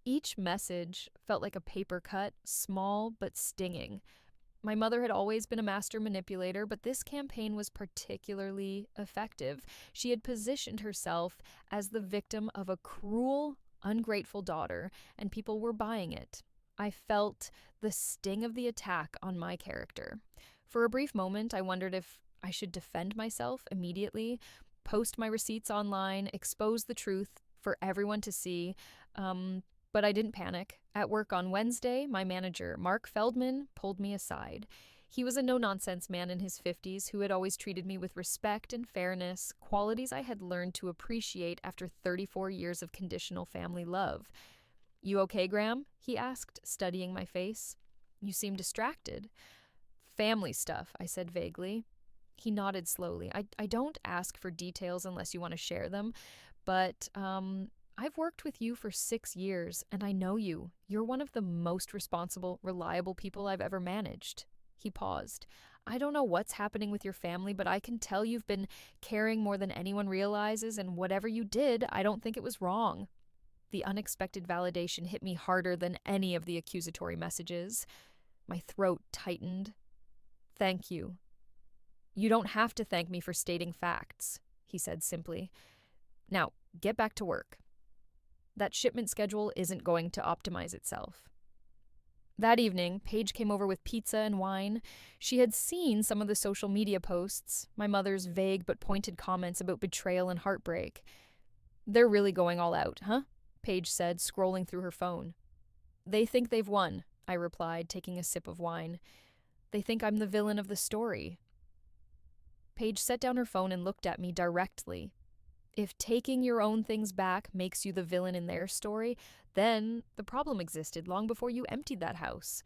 Each message felt like a paper cut, small but stinging. My mother had always been a master manipulator, but this campaign was particularly effective. She had positioned herself as the victim of a cruel, ungrateful daughter, and people were buying it. I felt the sting of the attack on my character. For a brief moment, I wondered if I should defend myself immediately, post my receipts online, expose the truth for everyone to see. But I didn't panic. At work on Wednesday, my manager, Mark Feldman, pulled me aside. He was a no-nonsense man in his 50s who had always treated me with respect and fairness, qualities I had learned to appreciate after 34 years of conditional family love. "You okay, Graham?" he asked, studying my face. "You seem distracted." "Family stuff," I said vaguely. He nodded slowly. I don't ask for details unless you want to share them, but, I've worked with you for 6 years, and I know you. You're one of the most responsible, reliable people I've ever managed." He paused. "I don't know what's happening with your family, but I can tell you've been caring more than anyone realizes, and whatever you did, I don't think it was wrong." The unexpected validation hit me harder than any of the accusatory messages. My throat tightened. "Thank you." "You don't have to thank me for stating facts," he said simply. "Now, get back to work. That shipment schedule isn't going to optimize itself." That evening, Paige came over with pizza and wine. She had seen some of the social media posts, my mother's vague but pointed comments about betrayal and heartbreak. "They're really going all out, huh?" Paige said, scrolling through her phone. "They think they've won," I replied, taking a sip of wine. "They think I'm the villain of the story." Paige set down her phone and looked at me directly. If taking your own things back makes you the villain in their story, then the problem existed long before you emptied that house.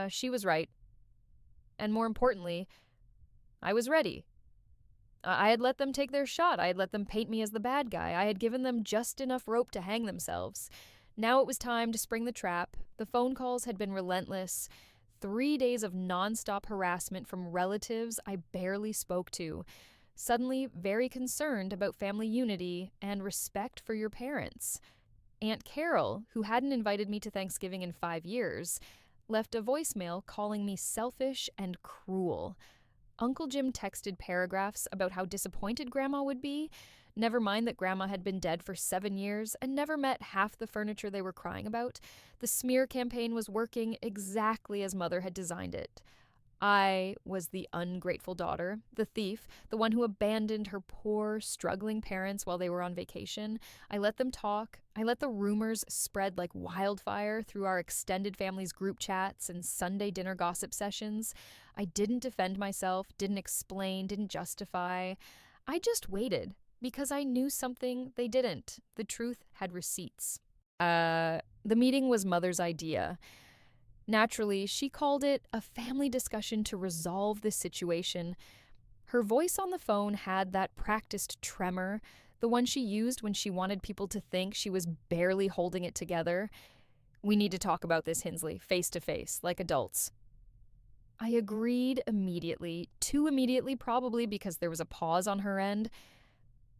She was right. And more importantly, I was ready. I had let them take their shot. I had let them paint me as the bad guy. I had given them just enough rope to hang themselves. Now it was time to spring the trap. The phone calls had been relentless. 3 days of nonstop harassment from relatives I barely spoke to. Suddenly very concerned about family unity and respect for your parents. Aunt Carol, who hadn't invited me to Thanksgiving in 5 years, left a voicemail calling me selfish and cruel. Uncle Jim texted paragraphs about how disappointed Grandma would be, never mind that Grandma had been dead for 7 years and never met half the furniture they were crying about. The smear campaign was working exactly as Mother had designed it. I was the ungrateful daughter, the thief, the one who abandoned her poor, struggling parents while they were on vacation. I let them talk. I let the rumors spread like wildfire through our extended family's group chats and Sunday dinner gossip sessions. I didn't defend myself, didn't explain, didn't justify. I just waited because I knew something they didn't. The truth had receipts. The meeting was Mother's idea. Naturally, she called it a family discussion to resolve this situation. Her voice on the phone had that practiced tremor, the one she used when she wanted people to think she was barely holding it together. "We need to talk about this, Hinsley, face to face, like adults." I agreed immediately, too immediately probably because there was a pause on her end,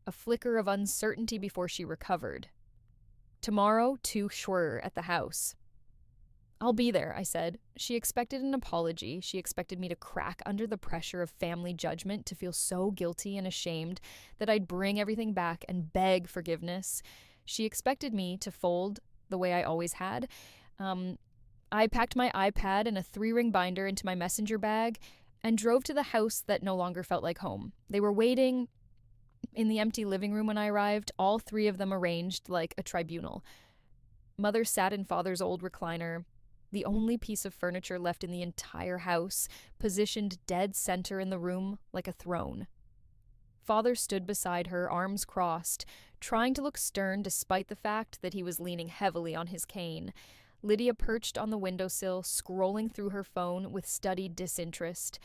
a flicker of uncertainty before she recovered. "Tomorrow, 2 Schwer at the house." "I'll be there," I said. She expected an apology. She expected me to crack under the pressure of family judgment, to feel so guilty and ashamed that I'd bring everything back and beg forgiveness. She expected me to fold the way I always had. I packed my iPad and a 3-ring binder into my messenger bag and drove to the house that no longer felt like home. They were waiting in the empty living room when I arrived, all 3 of them arranged like a tribunal. Mother sat in Father's old recliner, the only piece of furniture left in the entire house, positioned dead center in the room like a throne. Father stood beside her, arms crossed, trying to look stern despite the fact that he was leaning heavily on his cane. Lydia perched on the windowsill, scrolling through her phone with studied disinterest.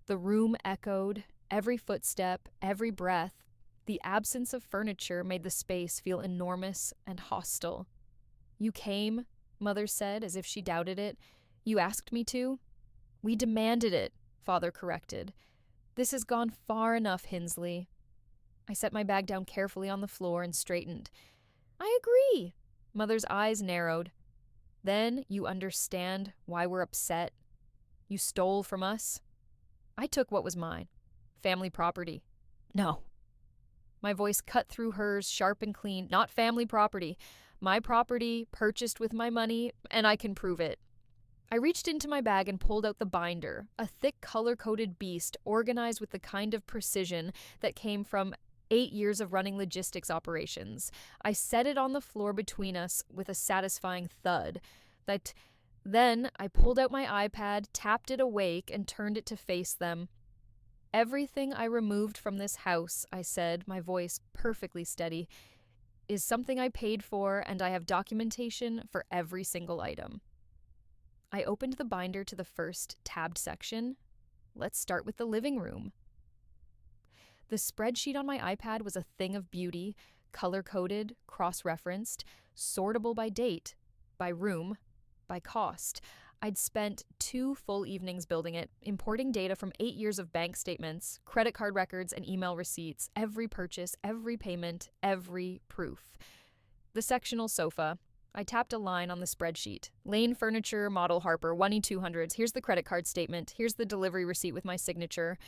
The room echoed, every footstep, every breath. The absence of furniture made the space feel enormous and hostile. "You came," Mother said, as if she doubted it. "You asked me to?" "We demanded it," Father corrected. "This has gone far enough, Hinsley." I set my bag down carefully on the floor and straightened. "I agree." Mother's eyes narrowed. "Then you understand why we're upset. You stole from us." "I took what was mine. Family property." "No." My voice cut through hers, sharp and clean. "Not family property. My property, purchased with my money, and I can prove it." I reached into my bag and pulled out the binder, a thick color-coded beast organized with the kind of precision that came from 8 years of running logistics operations. I set it on the floor between us with a satisfying thud. Then I pulled out my iPad, tapped it awake, and turned it to face them. "Everything I removed from this house," I said, my voice perfectly steady, "is something I paid for, and I have documentation for every single item." I opened the binder to the first tabbed section. Let's start with the living room. The spreadsheet on my iPad was a thing of beauty, color-coded, cross-referenced, sortable by date, by room, by cost. I'd spent 2 full evenings building it, importing data from 8 years of bank statements, credit card records, and email receipts, every purchase, every payment, every proof. The sectional sofa. I tapped a line on the spreadsheet. Lane Furniture, Model Harper, 1E200s. Here's the credit card statement. Here's the delivery receipt with my signature.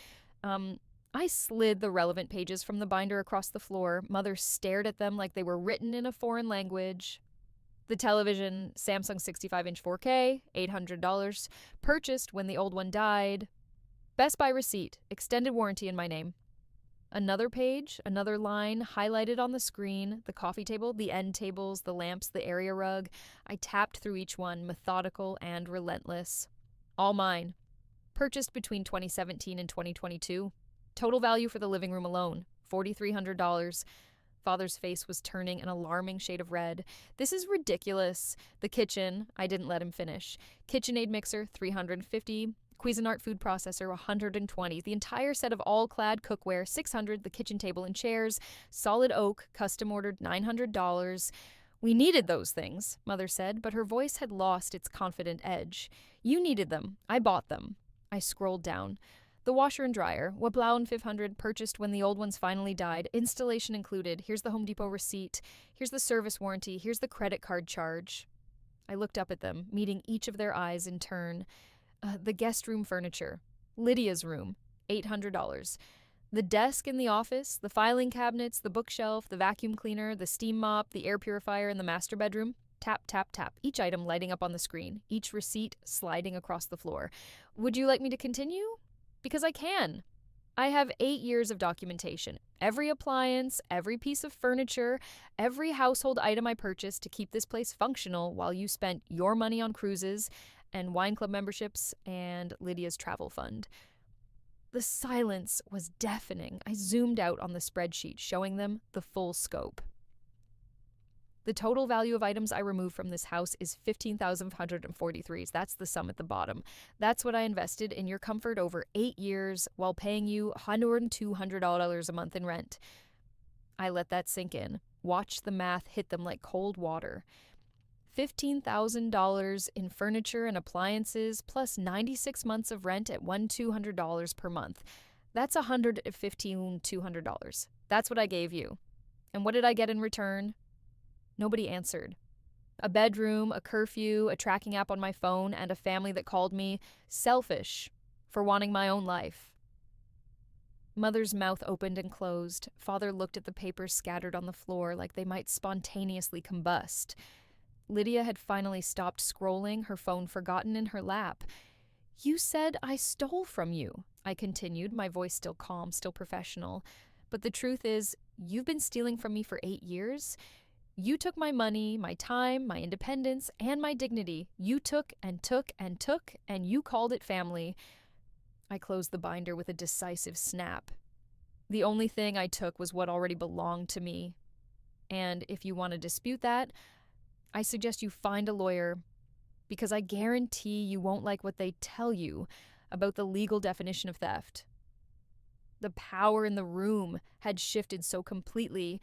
I slid the relevant pages from the binder across the floor. Mother stared at them like they were written in a foreign language. The television, Samsung 65-inch 4K, $800. Purchased when the old one died. Best Buy receipt, extended warranty in my name. Another page, another line, highlighted on the screen, the coffee table, the end tables, the lamps, the area rug. I tapped through each one, methodical and relentless. All mine. Purchased between 2017 and 2022. Total value for the living room alone, $4,300. Father's face was turning an alarming shade of red. "This is ridiculous." The kitchen, I didn't let him finish. KitchenAid mixer, $350. Cuisinart food processor, $120. The entire set of all-clad cookware, $600. The kitchen table and chairs, solid oak, custom ordered, $900. "We needed those things," Mother said, but her voice had lost its confident edge. "You needed them. I bought them." I scrolled down. The washer and dryer, Wablauen 500, purchased when the old ones finally died. Installation included. Here's the Home Depot receipt. Here's the service warranty. Here's the credit card charge. I looked up at them, meeting each of their eyes in turn. The guest room furniture. Lydia's room, $800. The desk in the office, the filing cabinets, the bookshelf, the vacuum cleaner, the steam mop, the air purifier in the master bedroom. Tap, tap, tap, each item lighting up on the screen, each receipt sliding across the floor. Would you like me to continue? Because I can. I have 8 years of documentation. Every appliance, every piece of furniture, every household item I purchased to keep this place functional while you spent your money on cruises and wine club memberships and Lydia's travel fund. The silence was deafening. I zoomed out on the spreadsheet, showing them the full scope. The total value of items I removed from this house is $15,543. That's the sum at the bottom. That's what I invested in your comfort over 8 years while paying you $200 a month in rent. I let that sink in. Watched the math hit them like cold water. $15,000 in furniture and appliances plus 96 months of rent at $200 per month. That's $115,200. That's what I gave you. And what did I get in return? Nobody answered. A bedroom, a curfew, a tracking app on my phone, and a family that called me selfish for wanting my own life. Mother's mouth opened and closed. Father looked at the papers scattered on the floor like they might spontaneously combust. Lydia had finally stopped scrolling, her phone forgotten in her lap. You said I stole from you, I continued, my voice still calm, still professional. But the truth is, you've been stealing from me for 8 years. You took my money, my time, my independence, and my dignity. You took and took and took, and you called it family. I closed the binder with a decisive snap. The only thing I took was what already belonged to me. And if you want to dispute that, I suggest you find a lawyer, because I guarantee you won't like what they tell you about the legal definition of theft. The power in the room had shifted so completely,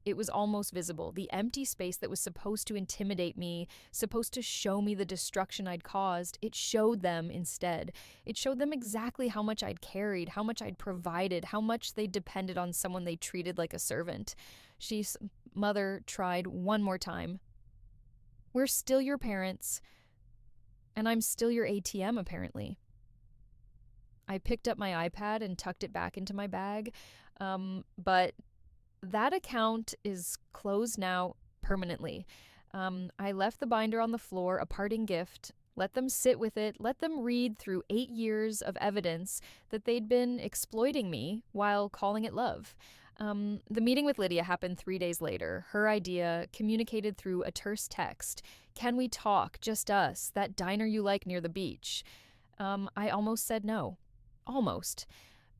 it was almost visible. The empty space that was supposed to intimidate me, supposed to show me the destruction I'd caused, it showed them instead. It showed them exactly how much I'd carried, how much I'd provided, how much they depended on someone they treated like a servant. Mother tried one more time. We're still your parents, and I'm still your ATM, apparently. I picked up my iPad and tucked it back into my bag, but that account is closed now permanently. I left the binder on the floor, a parting gift. Let them sit with it. Let them read through 8 years of evidence that they'd been exploiting me while calling it love. The meeting with Lydia happened 3 days later. Her idea, communicated through a terse text. Can we talk? Just us. That diner you like near the beach. I almost said no. Almost.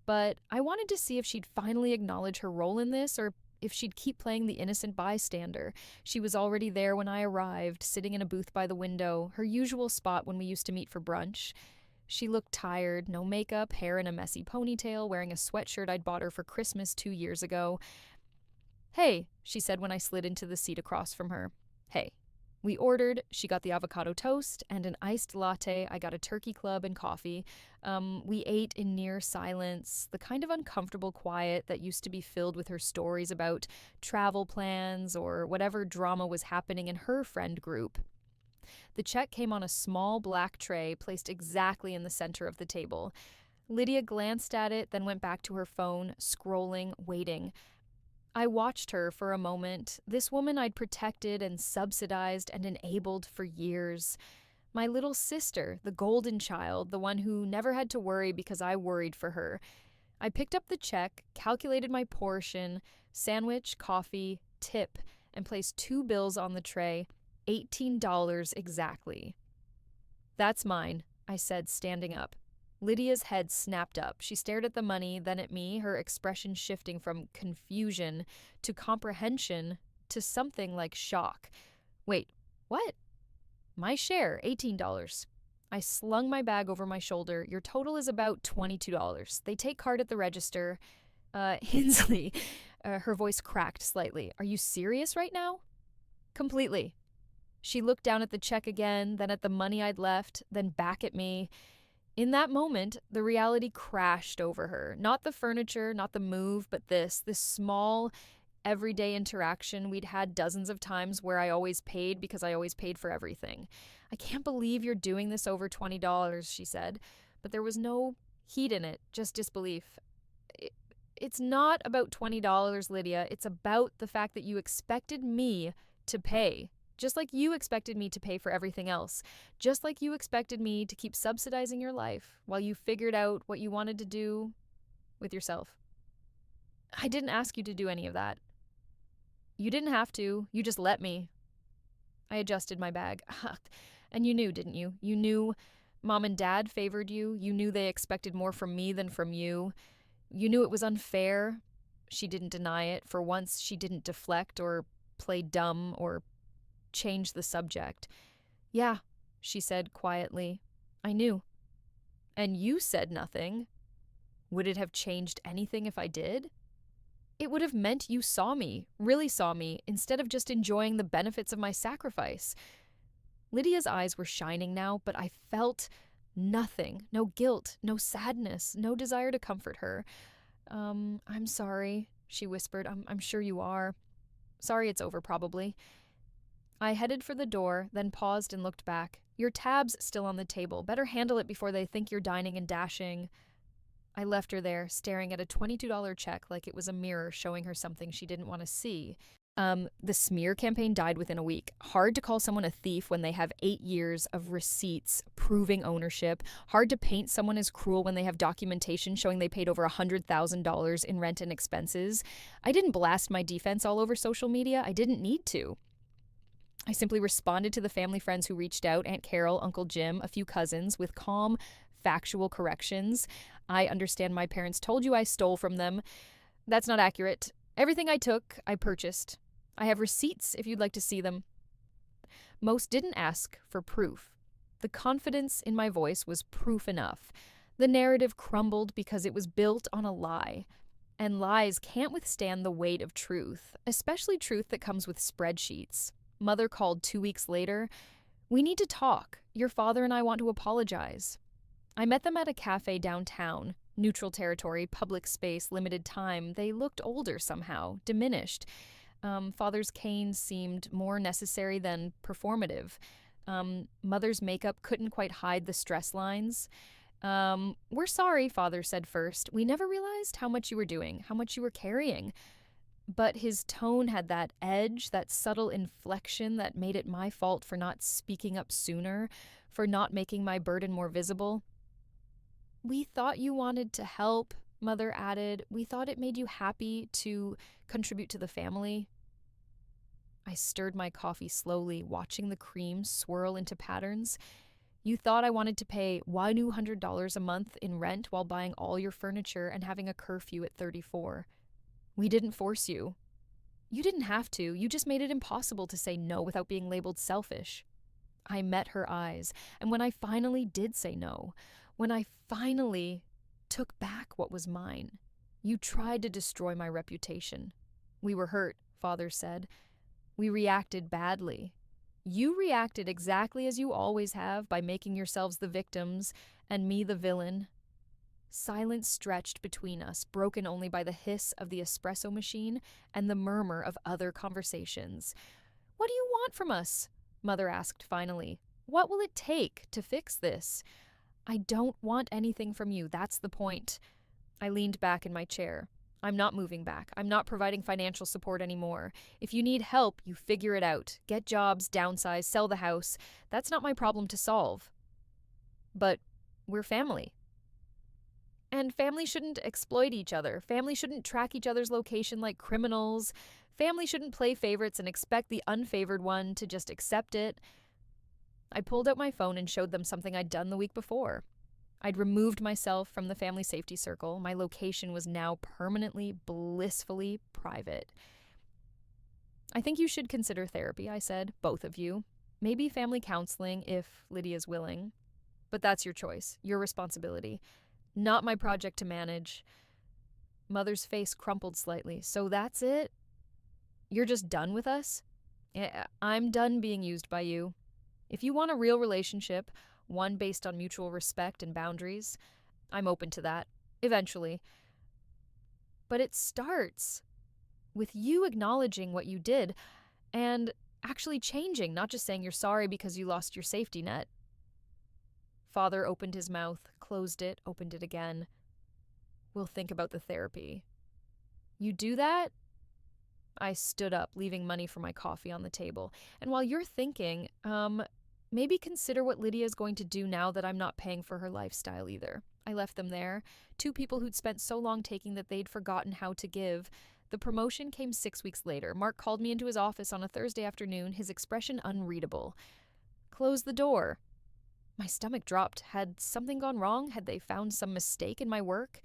But I wanted to see if she'd finally acknowledge her role in this, or if she'd keep playing the innocent bystander. She was already there when I arrived, sitting in a booth by the window, her usual spot when we used to meet for brunch. She looked tired, no makeup, hair in a messy ponytail, wearing a sweatshirt I'd bought her for Christmas 2 years ago. Hey, she said when I slid into the seat across from her. Hey. We ordered, she got the avocado toast and an iced latte, I got a turkey club and coffee. We ate in near silence, the kind of uncomfortable quiet that used to be filled with her stories about travel plans or whatever drama was happening in her friend group. The check came on a small black tray placed exactly in the center of the table. Lydia glanced at it, then went back to her phone, scrolling, waiting. I watched her for a moment, this woman I'd protected and subsidized and enabled for years. My little sister, the golden child, the one who never had to worry because I worried for her. I picked up the check, calculated my portion, sandwich, coffee, tip, and placed 2 bills on the tray, $18 exactly. That's mine, I said, standing up. Lydia's head snapped up. She stared at the money, then at me, her expression shifting from confusion to comprehension to something like shock. Wait, what? My share, $18. I slung my bag over my shoulder. Your total is about $22. They take card at the register. Hinsley, her voice cracked slightly. Are you serious right now? Completely. She looked down at the check again, then at the money I'd left, then back at me. In that moment, the reality crashed over her. Not the furniture, not the move, but this small, everyday interaction we'd had dozens of times where I always paid because I always paid for everything. "I can't believe you're doing this over $20, she said, but there was no heat in it, just disbelief. It's not about $20, Lydia. It's about the fact that you expected me to pay. Just like you expected me to pay for everything else. Just like you expected me to keep subsidizing your life while you figured out what you wanted to do with yourself. I didn't ask you to do any of that. You didn't have to. You just let me." I adjusted my bag. "And you knew, didn't you? You knew Mom and Dad favored you. You knew they expected more from me than from you. You knew it was unfair." She didn't deny it. For once, she didn't deflect or play dumb or change the subject. "Yeah," she said quietly. "I knew." "And you said nothing. Would it have changed anything if I did? It would have meant you saw me, really saw me, instead of just enjoying the benefits of my sacrifice." Lydia's eyes were shining now, but I felt nothing. No guilt, no sadness, no desire to comfort her. I'm sorry," she whispered. I'm sure you are. Sorry it's over, probably." I headed for the door, then paused and looked back. "Your tab's still on the table. Better handle it before they think you're dining and dashing." I left her there, staring at a $22 check like it was a mirror showing her something she didn't want to see. The smear campaign died within a week. Hard to call someone a thief when they have 8 years of receipts proving ownership. Hard to paint someone as cruel when they have documentation showing they paid over $100,000 in rent and expenses. I didn't blast my defense all over social media. I didn't need to. I simply responded to the family friends who reached out, Aunt Carol, Uncle Jim, a few cousins, with calm, factual corrections. "I understand my parents told you I stole from them. That's not accurate. Everything I took, I purchased. I have receipts if you'd like to see them." Most didn't ask for proof. The confidence in my voice was proof enough. The narrative crumbled because it was built on a lie. And lies can't withstand the weight of truth, especially truth that comes with spreadsheets. Mother called 2 weeks later. "We need to talk. Your father and I want to apologize." I met them at a cafe downtown. Neutral territory, public space, limited time. They looked older somehow, diminished. Father's cane seemed more necessary than performative. Mother's makeup couldn't quite hide the stress lines. "We're sorry," Father said first. "We never realized how much you were doing, how much you were carrying." But his tone had that edge, that subtle inflection that made it my fault for not speaking up sooner, for not making my burden more visible. "We thought you wanted to help," Mother added. "We thought it made you happy to contribute to the family." I stirred my coffee slowly, watching the cream swirl into patterns. "You thought I wanted to pay $100 a month in rent while buying all your furniture and having a curfew at 34. We didn't force you. You didn't have to. You just made it impossible to say no without being labeled selfish." I met her eyes, and when I finally did say no, when I finally took back what was mine, "You tried to destroy my reputation." "We were hurt," Father said. "We reacted badly. You reacted exactly as you always have, by making yourselves the victims and me the villain." Silence stretched between us, broken only by the hiss of the espresso machine and the murmur of other conversations. "What do you want from us?" Mother asked finally. "What will it take to fix this?" "I don't want anything from you, that's the point." I leaned back in my chair. "I'm not moving back. I'm not providing financial support anymore. If you need help, you figure it out. Get jobs, downsize, sell the house. That's not my problem to solve." "But we're family." "And family shouldn't exploit each other. Family shouldn't track each other's location like criminals. Family shouldn't play favorites and expect the unfavored one to just accept it." I pulled out my phone and showed them something I'd done the week before. I'd removed myself from the family safety circle. My location was now permanently, blissfully private. "I think you should consider therapy," I said, "both of you. Maybe family counseling if Lydia's willing. But that's your choice, your responsibility. Not my project to manage." Mother's face crumpled slightly. "So that's it? You're just done with us?" "I'm done being used by you. If you want a real relationship, one based on mutual respect and boundaries. I'm open to that, eventually. But it starts with you acknowledging what you did and actually changing, not just saying you're sorry because you lost your safety net. Father opened his mouth, closed it, opened it again. We'll think about the therapy. You do that? I stood up, leaving money for my coffee on the table. And while you're thinking, maybe consider what Lydia's going to do now that I'm not paying for her lifestyle either. I left them there, two people who'd spent so long taking that they'd forgotten how to give. The promotion came 6 weeks later. Mark called me into his office on a Thursday afternoon, his expression unreadable. Close the door. My stomach dropped. Had something gone wrong? Had they found some mistake in my work?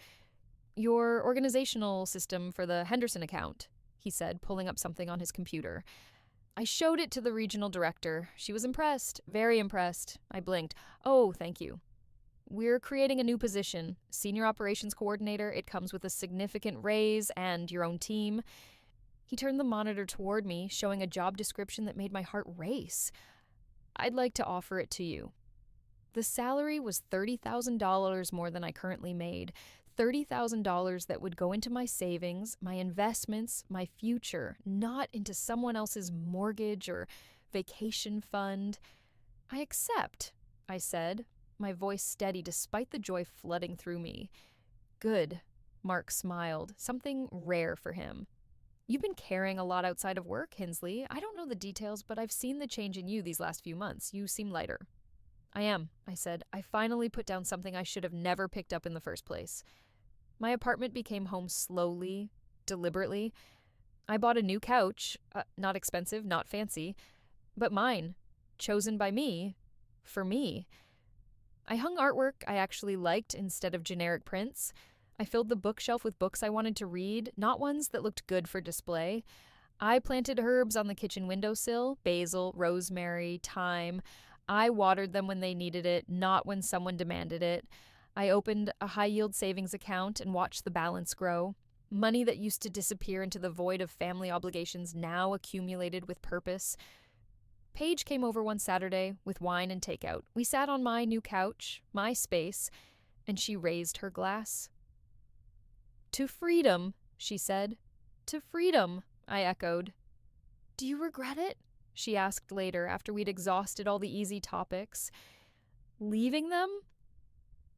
Your organizational system for the Henderson account, he said, pulling up something on his computer. I showed it to the regional director. She was impressed, very impressed. I blinked. Oh, thank you. We're creating a new position, Senior Operations Coordinator. It comes with a significant raise and your own team. He turned the monitor toward me, showing a job description that made my heart race. I'd like to offer it to you. The salary was $30,000 more than I currently made. $30,000 that would go into my savings, my investments, my future, not into someone else's mortgage or vacation fund. I accept, I said, my voice steady despite the joy flooding through me. Good, Mark smiled, something rare for him. You've been carrying a lot outside of work, Hinsley. I don't know the details, but I've seen the change in you these last few months. You seem lighter. I am, I said. I finally put down something I should have never picked up in the first place. My apartment became home slowly, deliberately. I bought a new couch, not expensive, not fancy, but mine, chosen by me, for me. I hung artwork I actually liked instead of generic prints. I filled the bookshelf with books I wanted to read, not ones that looked good for display. I planted herbs on the kitchen windowsill, basil, rosemary, thyme. I watered them when they needed it, not when someone demanded it. I opened a high-yield savings account and watched the balance grow. Money that used to disappear into the void of family obligations now accumulated with purpose. Paige came over one Saturday with wine and takeout. We sat on my new couch, my space, and she raised her glass. To freedom, she said. To freedom, I echoed. Do you regret it? She asked later after we'd exhausted all the easy topics. Leaving them?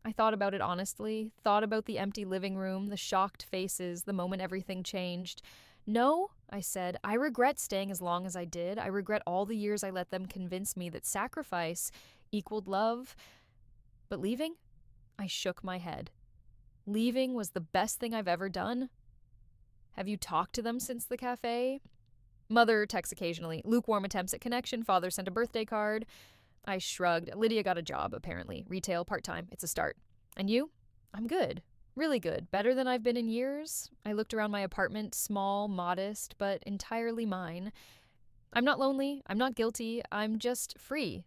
I thought about it honestly, thought about the empty living room, the shocked faces, the moment everything changed. No, I said, I regret staying as long as I did. I regret all the years I let them convince me that sacrifice equaled love. But leaving? I shook my head. Leaving was the best thing I've ever done. Have you talked to them since the cafe? Mother texts occasionally. Lukewarm attempts at connection. Father sent a birthday card. I shrugged. Lydia got a job, apparently. Retail, part-time. It's a start. And you? I'm good. Really good. Better than I've been in years. I looked around my apartment, small, modest, but entirely mine. I'm not lonely. I'm not guilty. I'm just free.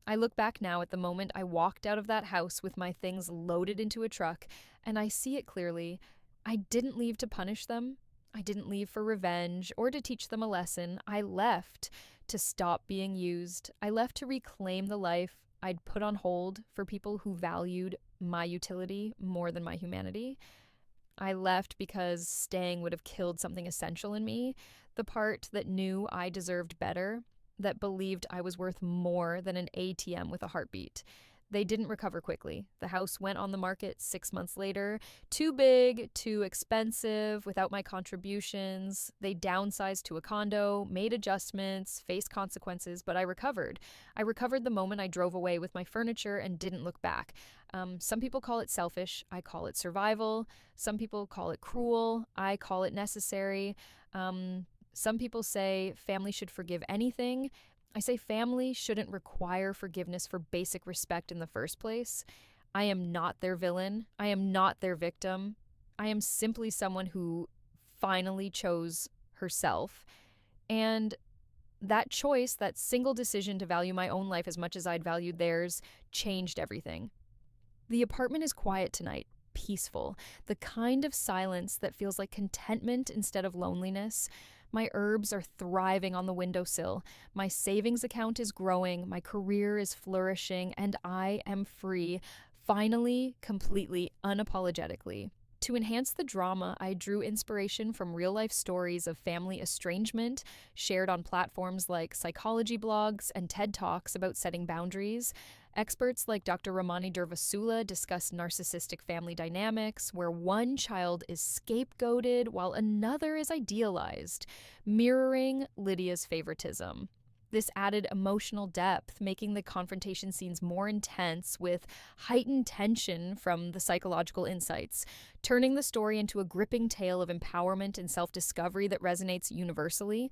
I look back now at the moment I walked out of that house with my things loaded into a truck, and I see it clearly. I didn't leave to punish them. I didn't leave for revenge or to teach them a lesson. I left to stop being used. I left to reclaim the life I'd put on hold for people who valued my utility more than my humanity. I left because staying would have killed something essential in me, the part that knew I deserved better, that believed I was worth more than an ATM with a heartbeat. They didn't recover quickly. The house went on the market 6 months later. Too big, too expensive, without my contributions. They downsized to a condo, made adjustments, faced consequences, but I recovered. I recovered the moment I drove away with my furniture and didn't look back. Some people call it selfish. I call it survival. Some people call it cruel. I call it necessary. Some people say family should forgive anything. I say family shouldn't require forgiveness for basic respect in the first place. I am not their villain. I am not their victim. I am simply someone who finally chose herself. And that choice, that single decision to value my own life as much as I'd valued theirs, changed everything. The apartment is quiet tonight, peaceful, the kind of silence that feels like contentment instead of loneliness. My herbs are thriving on the windowsill. My savings account is growing. My career is flourishing. And I am free. Finally, completely, unapologetically. To enhance the drama, I drew inspiration from real life stories of family estrangement, shared on platforms like psychology blogs and TED Talks about setting boundaries. Experts like Dr. Ramani Durvasula discuss narcissistic family dynamics, where one child is scapegoated while another is idealized, mirroring Lydia's favoritism. This added emotional depth, making the confrontation scenes more intense with heightened tension from the psychological insights, turning the story into a gripping tale of empowerment and self discovery that resonates universally.